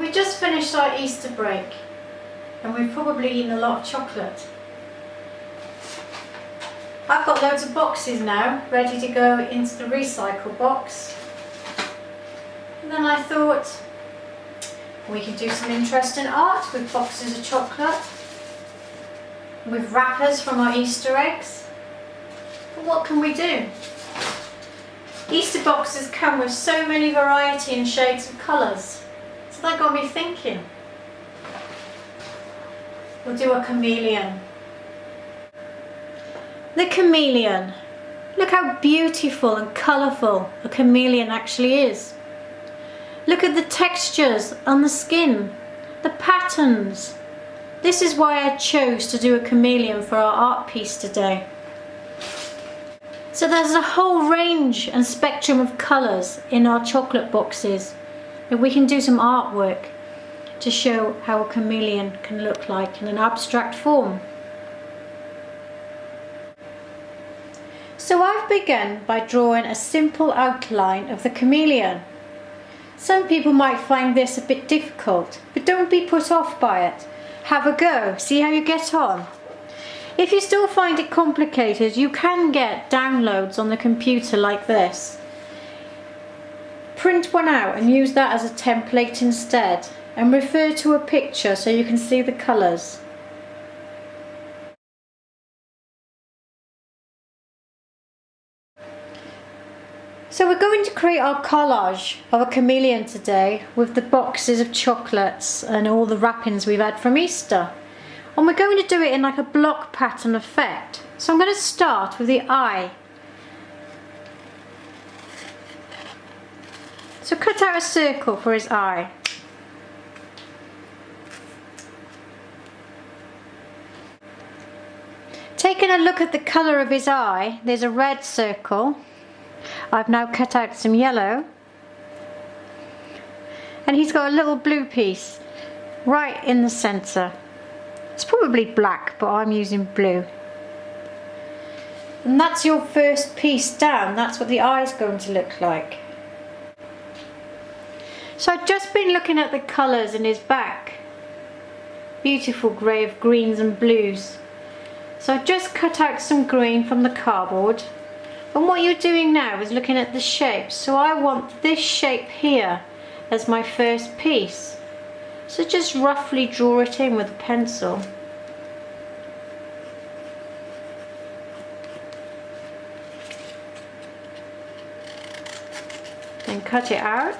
We just finished our Easter break and we've probably eaten a lot of chocolate. I've got loads of boxes now ready to go into the recycle box. And then I thought we could do some interesting art with boxes of chocolate, with wrappers from our Easter eggs. But what can we do? Easter boxes come with so many variety and shades of colours. So that got me thinking. We'll do a chameleon. The chameleon. Look how beautiful and colourful a chameleon actually is. Look at the textures on the skin, the patterns. This is why I chose to do a chameleon for our art piece today. So there's a whole range and spectrum of colours in our chocolate boxes that we can do some artwork to show how a chameleon can look like in an abstract form. So I've begun by drawing a simple outline of the chameleon. Some people might find this a bit difficult, but don't be put off by it. Have a go, see how you get on. If you still find it complicated, you can get downloads on the computer like this. Print one out and use that as a template instead, and refer to a picture so you can see the colours. So we're going to create our collage of a chameleon today with the boxes of chocolates and all the wrappings we've had from Easter. And we're going to do it in like a block pattern effect. So I'm going to start with the eye. So cut out a circle for his eye. Taking a look at the colour of his eye, there's a red circle. I've now cut out some yellow. And he's got a little blue piece right in the centre. It's probably black, but I'm using blue. And that's your first piece down. That's what the eye's going to look like. So I've just been looking at the colours in his back. Beautiful grey of greens and blues. So I've just cut out some green from the cardboard. And what you're doing now is looking at the shapes. So I want this shape here as my first piece. So just roughly draw it in with a pencil. Then cut it out.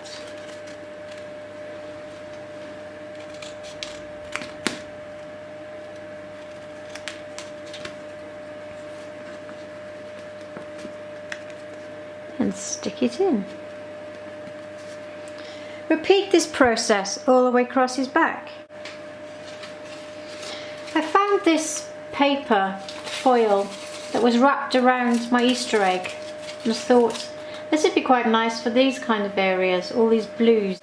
And stick it in. Repeat this process all the way across his back. I found this paper foil that was wrapped around my Easter egg and I thought this would be quite nice for these kind of areas, all these blues.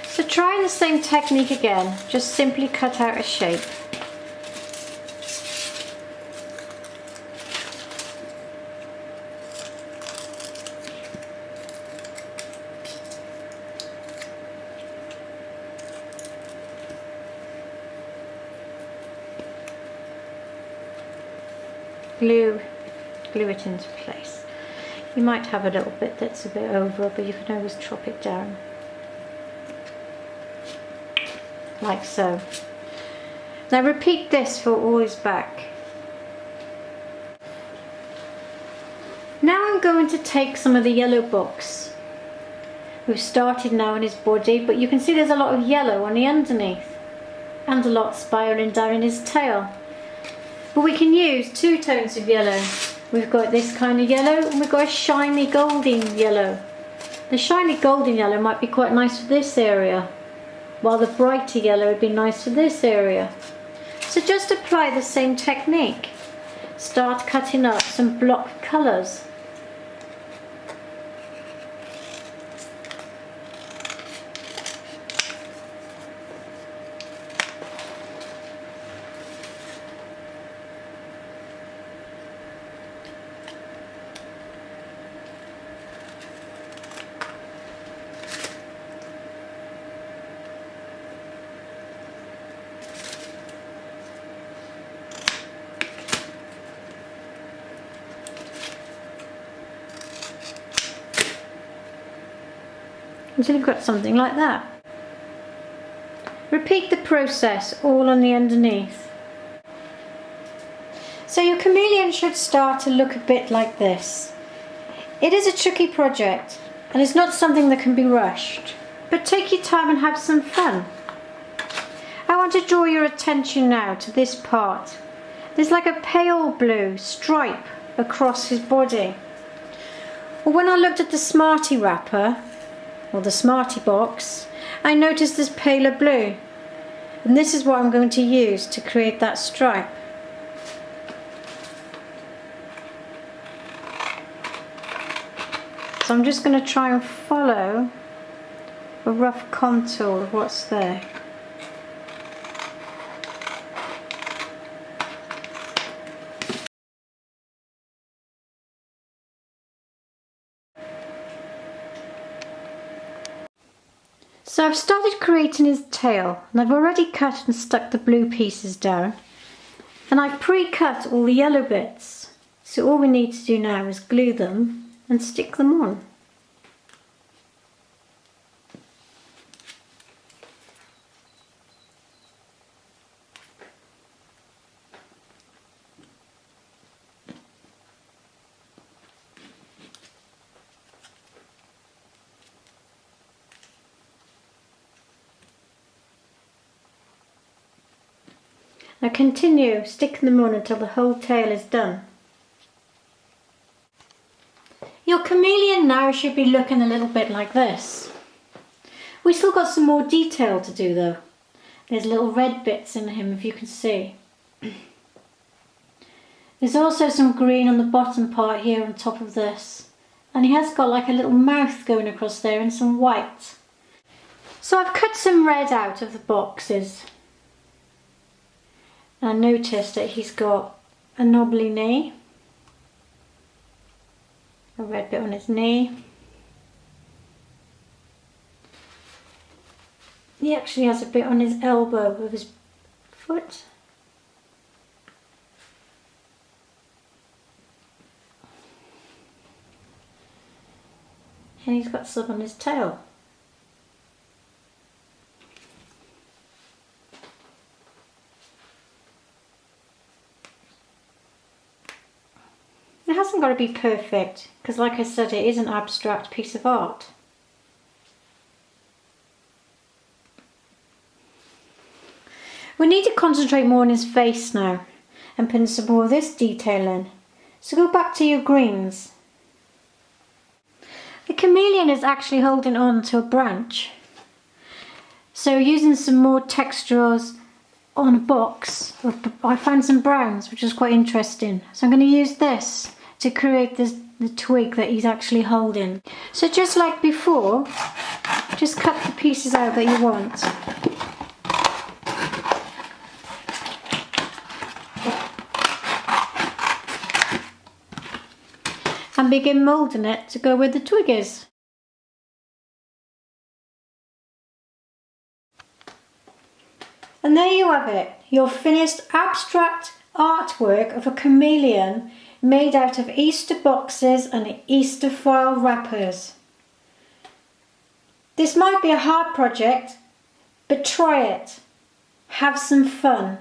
So try the same technique again, just simply cut out a shape. Glue it into place. You might have a little bit that's a bit over, but you can always chop it down. Like so. Now repeat this for all his back. Now I'm going to take some of the yellow box. We've started now on his body, but you can see there's a lot of yellow on the underneath and a lot spiralling down in his tail. But we can use two tones of yellow. We've got this kind of yellow and we've got a shiny golden yellow. The shiny golden yellow might be quite nice for this area, while the brighter yellow would be nice for this area. So just apply the same technique. Start cutting up some block colours. until you've got something like that. Repeat the process all on the underneath. So your chameleon should start to look a bit like this. It is a tricky project and it's not something that can be rushed, but take your time and have some fun. I want to draw your attention now to this part. There's like a pale blue stripe across his body. Well, when I looked at the Smarty wrapper, or the Smarty box, I noticed this paler blue. And this is what I'm going to use to create that stripe. So I'm just going to try and follow a rough contour of what's there. So I've started creating his tail, and I've already cut and stuck the blue pieces down, and I've pre-cut all the yellow bits, so all we need to do now is glue them and stick them on. Now continue sticking them on until the whole tail is done. Your chameleon now should be looking a little bit like this. We still got some more detail to do though. There's little red bits in him, if you can see. There's also some green on the bottom part here on top of this. And he has got like a little mouth going across there and some white. So I've cut some red out of the boxes. And I noticed that he's got a knobbly knee, a red bit on his knee. He actually has a bit on his elbow of his foot. And he's got some on his tail. It hasn't got to be perfect, because like I said, it is an abstract piece of art. We need to concentrate more on his face now, and put some more of this detail in. So go back to your greens. The chameleon is actually holding on to a branch. So using some more textures on a box, I found some browns, which is quite interesting. So I'm going to use this to create the twig that he's actually holding. So just like before, just cut the pieces out that you want. And begin moulding it to go where the twig is. And there you have it, your finished abstract artwork of a chameleon made out of Easter boxes and Easter foil wrappers. This might be a hard project, but try it. Have some fun.